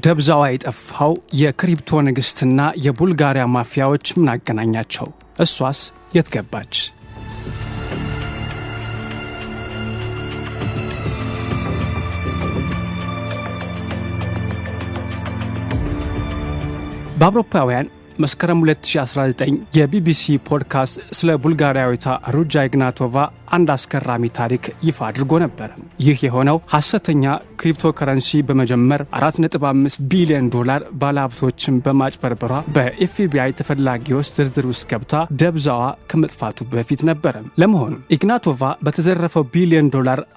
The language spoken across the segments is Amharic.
ደብዛዋ የጠፋው የክሪፕቶ ንግስትና የቡልጋሪያ ማፊያዎች ምን አገናኛቸው? እሷስ የት ገባች? በአውሮፓውያን መስከረም 2019 የቢቢሲ ፖድካስት ስለ ቡልጋሪያዊቷ ሩጃ ኢግናቶቫ አንድ አስገራሚ ታሪክ ይፋ አድርጎ ነበር። ይህ የሆነው ሐሰተኛ ክሪፕቶከረንሲ በመጀመር $4.5 ቢሊዮን ባለሀብቶችን በማጭበርበሯ በኤፍቢአይ ተፈላጊዎች ዝርዝር ውስጥ ገብታ ደብዛዋ ከመጥፋቱ በፊት ነበር። ለመሆኑ ኢግናቶቫ በተዘረፈው $ቢሊዮን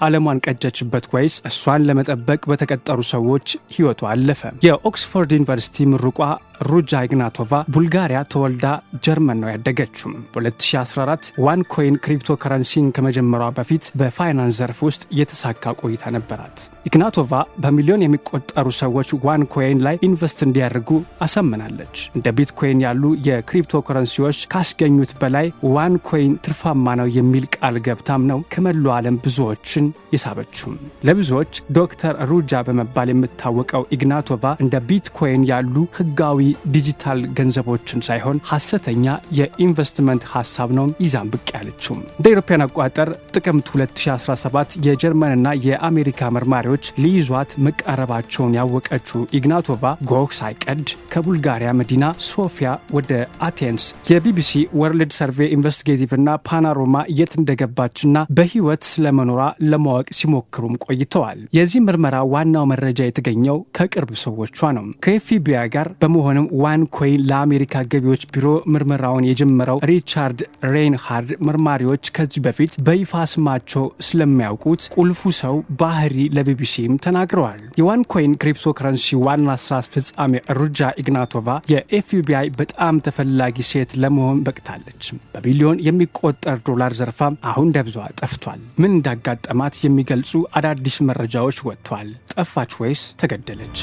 ዓለሟን ቀጨችበት ወይስ እሷን ለመጠበቅ በተቀጠሩ ሰዎች ሕይወቷ አለፈ? የኦክስፎርድ ዩኒቨርሲቲ ምሩቋ ሩጃ ኢግናቶቫ ቡልጋሪያ ተወልዳ ጀርመን ነው ያደገችው። በ2014 ዋን ኮይን ክሪፕቶከረንሲን ከመጀመሯ በፊት በፋይናንስ ዘርፍ ውስጥ የተሳካ ቆይታ ነበራት። ኢግናቶቫ በሚሊዮን የሚቆጠሩ ሰዎች ዋን ኮይን ላይ ኢንቨስት እንዲያደርጉ አሳምናለች። እንደ ቢትኮይን ያሉ የክሪፕቶከረንሲዎች ካስገኙት በላይ ዋን ኮይን ትርፋማ ነው የሚል ቃል ገብታም ነው ከመላው ዓለም ብዙዎችን የሳበችው። ለብዙዎች ዶክተር ሩጃ በመባል የምታወቀው ኢግናቶቫ እንደ ቢትኮይን ያሉ ህጋዊ ዲጂታል ገንዘቦችን ሳይሆን ሐሰተኛ የኢንቨስትመንት ሐሳብ ነው ይዛም ብቅ ያለችው። እንደ አውሮፓውያን አቆጣጠር ጥቅምት 2017 የጀርመንና የአሜሪካ መርማሪዎች ሊይዟት መቃረባቸውን ያወቀችው ኢግናቶቫ ጎህ ሳይቀድ ከቡልጋሪያ መዲና ሶፊያ ወደ አቴንስ የቢቢሲ ወርልድ ሰርቬይ ኢንቨስቲጌቲቭና ፓናሮማ የት እንደገባችና በህይወት ስለመኖሯ ለማወቅ ሲሞክሩም ቆይተዋል። የዚህ ምርመራ ዋናው መረጃ የተገኘው ከቅርብ ሰዎቿ ነው። ከኤፍቢአይ ጋር በመሆንም ዋን ኮይን ለአሜሪካ ገቢዎች ቢሮ ምርመራውን የጀመረው ሪቻርድ ሬይንሃርድ መርማሪዎች ከዚህ በፊት በይፋ ስማቸው ስለሚያውቁት ቁልፉ ሰው ባህሪ ለቢቢሲም ተናግረዋል። የዋን ኮይን ክሪፕቶከረንሲ ዋና ስራ አስፈጻሚ ሩጃ ኢግናቶቫ የኤፍቢአይ በጣም ተፈላጊ ሴት ለመሆን በቅታለች። በቢሊዮን የሚቆጠር ዶላር ዘርፋ አሁን ደብዛዋ ጠፍቷል። ምን እንዳጋጠማት የሚገልጹ አዳዲስ መረጃዎች ወጥቷል። ጠፋች ወይስ ተገደለች?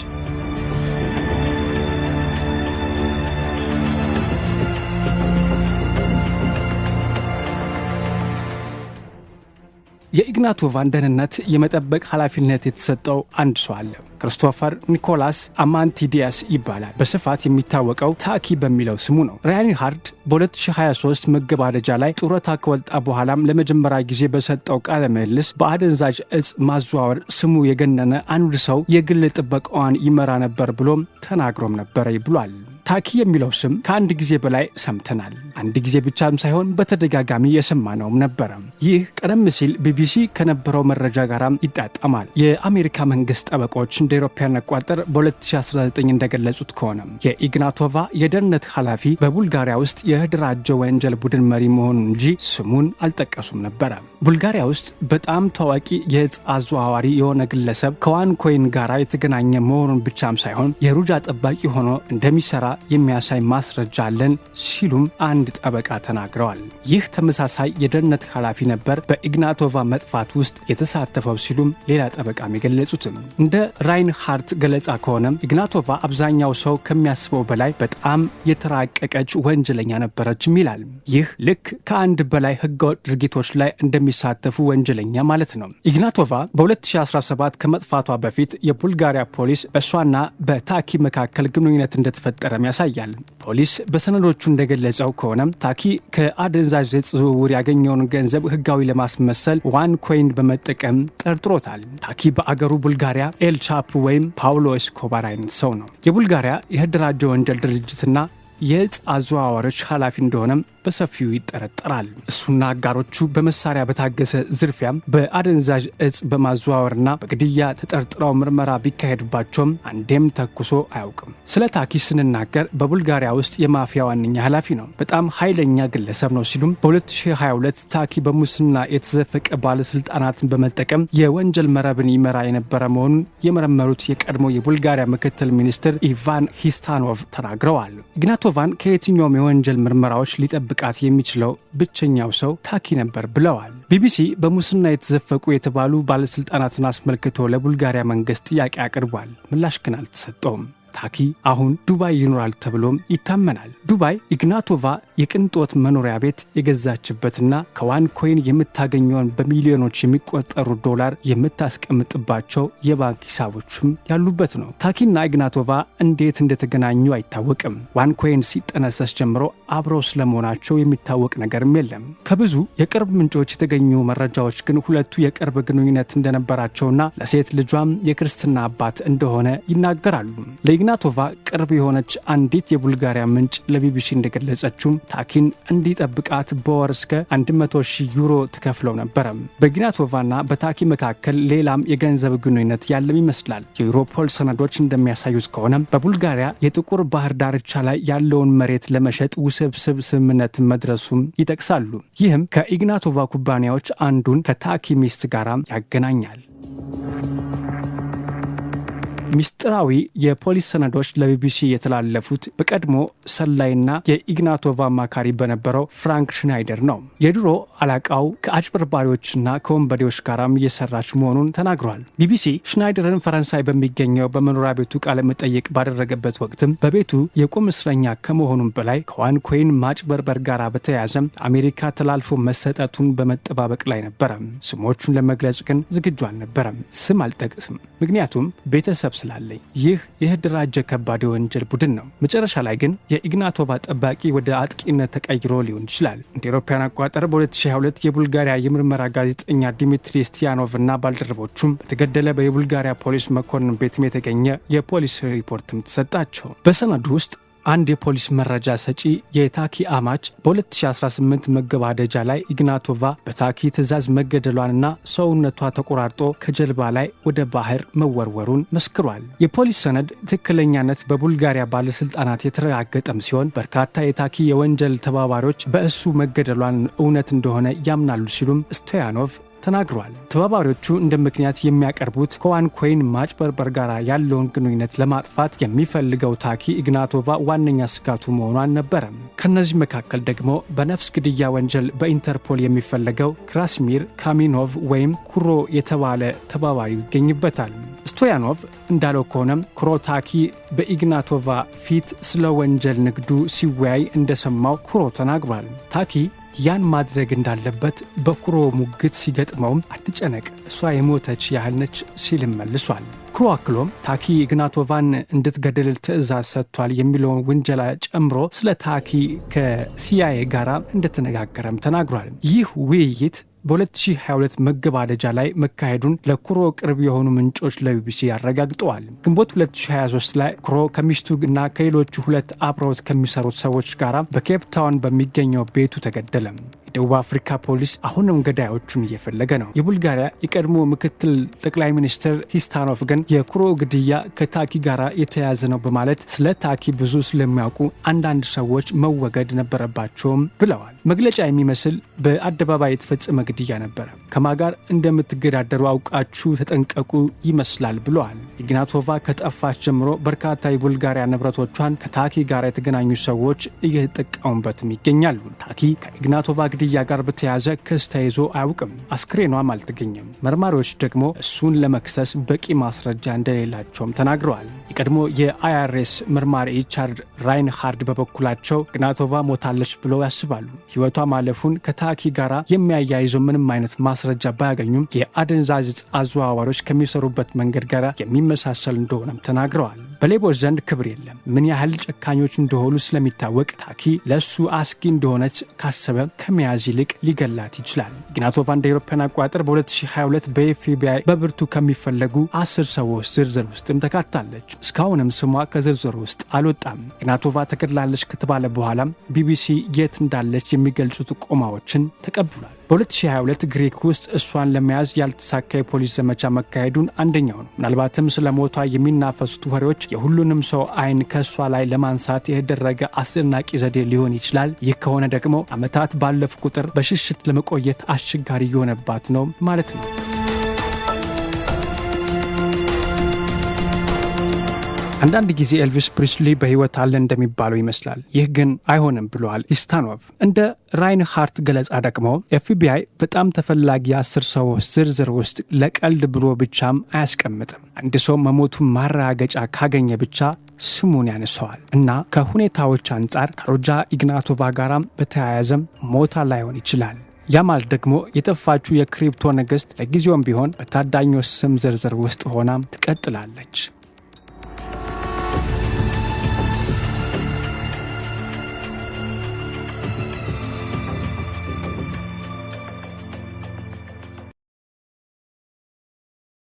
የኢግናቶቫን ደህንነት የመጠበቅ ኃላፊነት የተሰጠው አንድ ሰው አለ። ክርስቶፈር ኒኮላስ አማንቲዲያስ ይባላል። በስፋት የሚታወቀው ታኪ በሚለው ስሙ ነው። ሬይንሃርድ በ2023 መገባደጃ ላይ ጡረታ ከወጣ በኋላም ለመጀመሪያ ጊዜ በሰጠው ቃለ ምልልስ በአደንዛዥ እጽ ማዘዋወር ስሙ የገነነ አንድ ሰው የግል ጥበቃዋን ይመራ ነበር ብሎም ተናግሮም ነበር ብሏል። ታኪ የሚለው ስም ከአንድ ጊዜ በላይ ሰምተናል። አንድ ጊዜ ብቻም ሳይሆን በተደጋጋሚ የሰማነውም ነበረ። ይህ ቀደም ሲል ቢቢሲ ከነበረው መረጃ ጋራም ይጣጣማል። የአሜሪካ መንግስት ጠበቆች እንደ አውሮፓውያን አቆጣጠር በ2019 እንደገለጹት ከሆነ የኢግናቶቫ የደህንነት ኃላፊ በቡልጋሪያ ውስጥ የተደራጀ ወንጀል ቡድን መሪ መሆኑን እንጂ ስሙን አልጠቀሱም ነበረ። ቡልጋሪያ ውስጥ በጣም ታዋቂ የእጽ አዘዋዋሪ የሆነ ግለሰብ ከዋን ኮይን ጋራ የተገናኘ መሆኑን ብቻም ሳይሆን የሩጃ ጠባቂ ሆኖ እንደሚሰራ የሚያሳይ ማስረጃ አለን ሲሉም አንድ ጠበቃ ተናግረዋል። ይህ ተመሳሳይ የደህንነት ኃላፊ ነበር በኢግናቶቫ መጥፋት ውስጥ የተሳተፈው ሲሉም ሌላ ጠበቃም የገለጹትም። እንደ ራይንሃርት ገለጻ ከሆነም ኢግናቶቫ አብዛኛው ሰው ከሚያስበው በላይ በጣም የተራቀቀች ወንጀለኛ ነበረችም ይላል። ይህ ልክ ከአንድ በላይ ህገወጥ ድርጊቶች ላይ እንደሚሳተፉ ወንጀለኛ ማለት ነው። ኢግናቶቫ በ2017 ከመጥፋቷ በፊት የቡልጋሪያ ፖሊስ በእሷና በታኪ መካከል ግንኙነት እንደተፈጠረ ያሳያል። ፖሊስ በሰነዶቹ እንደገለጸው ከሆነም ታኪ ከአደንዛዥ እጽ ዝውውር ያገኘውን ገንዘብ ህጋዊ ለማስመሰል ዋን ኮይን በመጠቀም ጠርጥሮታል። ታኪ በአገሩ ቡልጋሪያ ኤል ቻፖ ወይም ፓውሎ ኤስኮባር አይነት ሰው ነው። የቡልጋሪያ የተደራጀ ወንጀል ድርጅትና የእጽ አዘዋዋሪዎች ኃላፊ እንደሆነም በሰፊው ይጠረጠራል። እሱና አጋሮቹ በመሳሪያ በታገሰ ዝርፊያም በአደንዛዥ እጽ በማዘዋወርና በግድያ ተጠርጥረው ምርመራ ቢካሄድባቸውም አንዴም ተኩሶ አያውቅም። ስለ ታኪ ስንናገር በቡልጋሪያ ውስጥ የማፊያ ዋነኛ ኃላፊ ነው። በጣም ኃይለኛ ግለሰብ ነው ሲሉም በ2022 ታኪ በሙስና የተዘፈቀ ባለስልጣናትን በመጠቀም የወንጀል መረብን ይመራ የነበረ መሆኑን የመረመሩት የቀድሞ የቡልጋሪያ ምክትል ሚኒስትር ኢቫን ሂስታኖቭ ተናግረዋል። ኢግናቶቫን ከየትኛውም የወንጀል ምርመራዎች ሊጠብቃት የሚችለው ብቸኛው ሰው ታኪ ነበር ብለዋል። ቢቢሲ በሙስና የተዘፈቁ የተባሉ ባለስልጣናትን አስመልክቶ ለቡልጋሪያ መንግስት ጥያቄ አቅርቧል። ምላሽ ግን አልተሰጠውም። ታኪ አሁን ዱባይ ይኖራል ተብሎም ይታመናል። ዱባይ ኢግናቶቫ የቅንጦት መኖሪያ ቤት የገዛችበትና ከዋንኮይን የምታገኘውን በሚሊዮኖች የሚቆጠሩ ዶላር የምታስቀምጥባቸው የባንክ ሂሳቦችም ያሉበት ነው። ታኪና ኢግናቶቫ እንዴት እንደተገናኙ አይታወቅም። ዋንኮይን ሲጠነሰስ ጀምሮ አብረው ስለመሆናቸው የሚታወቅ ነገርም የለም። ከብዙ የቅርብ ምንጮች የተገኙ መረጃዎች ግን ሁለቱ የቅርብ ግንኙነት እንደነበራቸውና ለሴት ልጇም የክርስትና አባት እንደሆነ ይናገራሉ። ለኢግናቶቫ ቅርብ የሆነች አንዲት የቡልጋሪያ ምንጭ ለቢቢሲ እንደገለጸችው ታኪን እንዲጠብቃት በወር እስከ 100,000 ዩሮ ትከፍለው ነበረ። በኢግናቶቫና በታኪ መካከል ሌላም የገንዘብ ግንኙነት ያለም ይመስላል። የዩሮፖል ሰነዶች እንደሚያሳዩት ከሆነ በቡልጋሪያ የጥቁር ባህር ዳርቻ ላይ ያለውን መሬት ለመሸጥ ውስብስብ ስምምነት መድረሱም ይጠቅሳሉ። ይህም ከኢግናቶቫ ኩባንያዎች አንዱን ከታኪ ሚስት ጋር ያገናኛል። ሚስጥራዊ የፖሊስ ሰነዶች ለቢቢሲ የተላለፉት በቀድሞ ሰላይና የኢግናቶቫ አማካሪ በነበረው ፍራንክ ሽናይደር ነው። የድሮ አለቃው ከአጭበርባሪዎችና ከወንበዴዎች ጋራም እየሰራች መሆኑን ተናግሯል። ቢቢሲ ሽናይደርን ፈረንሳይ በሚገኘው በመኖሪያ ቤቱ ቃለ መጠይቅ ባደረገበት ወቅትም በቤቱ የቁም እስረኛ ከመሆኑም በላይ ከዋንኮይን ማጭበርበር ጋር በተያያዘ አሜሪካ ተላልፎ መሰጠቱን በመጠባበቅ ላይ ነበረ። ስሞቹን ለመግለጽ ግን ዝግጁ አልነበረም። ስም አልጠቅስም፣ ምክንያቱም ቤተሰብ ስላለኝ። ይህ የተደራጀ ከባድ የወንጀል ቡድን ነው። መጨረሻ ላይ ግን የኢግናቶቫ ጠባቂ ወደ አጥቂነት ተቀይሮ ሊሆን ይችላል። እንደ አውሮፓውያን አቆጣጠር በ2022 የቡልጋሪያ የምርመራ ጋዜጠኛ ዲሚትሪ ስቲያኖቭ እና ባልደረቦቹም በተገደለ በየቡልጋሪያ ፖሊስ መኮንን ቤትም የተገኘ የፖሊስ ሪፖርትም ተሰጣቸው። በሰነዱ ውስጥ አንድ የፖሊስ መረጃ ሰጪ የታኪ አማች በ2018 መገባደጃ ላይ ኢግናቶቫ በታኪ ትዕዛዝ መገደሏንና ሰውነቷ ተቆራርጦ ከጀልባ ላይ ወደ ባህር መወርወሩን መስክሯል። የፖሊስ ሰነድ ትክክለኛነት በቡልጋሪያ ባለስልጣናት የተረጋገጠም ሲሆን በርካታ የታኪ የወንጀል ተባባሪዎች በእሱ መገደሏን እውነት እንደሆነ ያምናሉ ሲሉም ስቶያኖቭ ተናግሯል። ተባባሪዎቹ እንደ ምክንያት የሚያቀርቡት ከዋንኮይን ማጭበርበር ጋር ያለውን ግንኙነት ለማጥፋት የሚፈልገው ታኪ ኢግናቶቫ ዋነኛ ስጋቱ መሆኗን ነበረ። ከነዚህ መካከል ደግሞ በነፍስ ግድያ ወንጀል በኢንተርፖል የሚፈለገው ክራስሚር ካሚኖቭ ወይም ኩሮ የተባለ ተባባሪ ይገኝበታል። ስቶያኖቭ እንዳለው ከሆነም ኩሮ ታኪ በኢግናቶቫ ፊት ስለ ወንጀል ንግዱ ሲወያይ እንደሰማው ኩሮ ተናግሯል። ታኪ ያን ማድረግ እንዳለበት በኩሮ ሙግት ሲገጥመውም አትጨነቅ፣ እሷ የሞተች ያህል ነች ሲልም መልሷል። ኩሮ አክሎም ታኪ ኢግናቶቫን እንድትገድል ትዕዛዝ ሰጥቷል የሚለውን ውንጀላ ጨምሮ ስለ ታኪ ከሲአይኤ ጋር እንደተነጋገረም ተናግሯል። ይህ ውይይት በ2022 መገባደጃ ላይ መካሄዱን ለኩሮ ቅርብ የሆኑ ምንጮች ለቢቢሲ አረጋግጠዋል። ግንቦት 2023 ላይ ኩሮ ከሚስቱ እና ከሌሎቹ ሁለት አብረውት ከሚሰሩት ሰዎች ጋር በኬፕ ታውን በሚገኘው ቤቱ ተገደለ። የደቡብ አፍሪካ ፖሊስ አሁንም ገዳዮቹን እየፈለገ ነው። የቡልጋሪያ የቀድሞ ምክትል ጠቅላይ ሚኒስትር ሂስታኖቭ ግን የኩሮ ግድያ ከታኪ ጋር የተያያዘ ነው በማለት ስለ ታኪ ብዙ ስለሚያውቁ አንዳንድ ሰዎች መወገድ ነበረባቸውም ብለዋል። መግለጫ የሚመስል በአደባባይ የተፈጸመ ግድያ ነበረ። ከማጋር እንደምትገዳደሩ አውቃችሁ ተጠንቀቁ ይመስላል ብለዋል። ኢግናቶቫ ከጠፋች ጀምሮ በርካታ የቡልጋሪያ ንብረቶቿን ከታኪ ጋር የተገናኙ ሰዎች እየተጠቀሙበትም ይገኛሉ። ታኪ ከኢግናቶቫ ግድያ ጋር በተያያዘ ክስ ተይዞ አያውቅም። አስክሬኗም አልተገኘም። መርማሪዎች ደግሞ እሱን ለመክሰስ በቂ ማስረጃ እንደሌላቸውም ተናግረዋል። የቀድሞ የአይአርኤስ መርማሪ ሪቻርድ ራይንሃርድ በበኩላቸው ኢግናቶቫ ሞታለች ብለው ያስባሉ። ሕይወቷ ማለፉን ከታኪ ጋር የሚያያይዘው ምንም አይነት ማስረጃ ባያገኙም የአደንዛዥ ዕፅ አዘዋዋሪዎች ከሚሰሩበት መንገድ ጋር የሚመሳሰል እንደሆነም ተናግረዋል። በሌቦች ዘንድ ክብር የለም። ምን ያህል ጨካኞች እንደሆኑ ስለሚታወቅ ታኪ ለእሱ አስጊ እንደሆነች ካሰበ ከመያዝ ይልቅ ሊገላት ይችላል። ኢግናቶቫ እንደ አውሮፓውያን አቆጣጠር በ2022 በኤፍቢአይ በብርቱ ከሚፈለጉ 10 ሰዎች ዝርዝር ውስጥም ተካታለች። እስካሁንም ስሟ ከዝርዝሩ ውስጥ አልወጣም። ኢግናቶቫ ተገድላለች ከተባለ በኋላም ቢቢሲ የት እንዳለች የሚገልጹ ጥቆማዎችን ተቀብሏል። በ2022 ግሪክ ውስጥ እሷን ለመያዝ ያልተሳካ የፖሊስ ዘመቻ መካሄዱን አንደኛው ነው። ምናልባትም ስለ ሞቷ የሚናፈሱት ወሬዎች የሁሉንም ሰው አይን ከእሷ ላይ ለማንሳት የተደረገ አስደናቂ ዘዴ ሊሆን ይችላል። ይህ ከሆነ ደግሞ ዓመታት ባለፉ ቁጥር በሽሽት ለመቆየት አስቸጋሪ የሆነባት ነው ማለት ነው። አንዳንድ ጊዜ ኤልቪስ ፕሪስሊ በህይወት አለ እንደሚባለው ይመስላል። ይህ ግን አይሆንም ብለዋል ኢስታኖቭ። እንደ ራይንሃርት ገለጻ ደግሞ ኤፍቢአይ በጣም ተፈላጊ 10 ሰዎች ዝርዝር ውስጥ ለቀልድ ብሎ ብቻም አያስቀምጥም። አንድ ሰው መሞቱን ማረጋገጫ ካገኘ ብቻ ስሙን ያነሰዋል እና ከሁኔታዎች አንጻር ከሮጃ ኢግናቶቫ ጋራም በተያያዘም ሞታ ላይሆን ይችላል። ያማል ደግሞ የጠፋችው የክሪፕቶ ንግሥት ለጊዜውም ቢሆን በታዳኞች ስም ዝርዝር ውስጥ ሆናም ትቀጥላለች።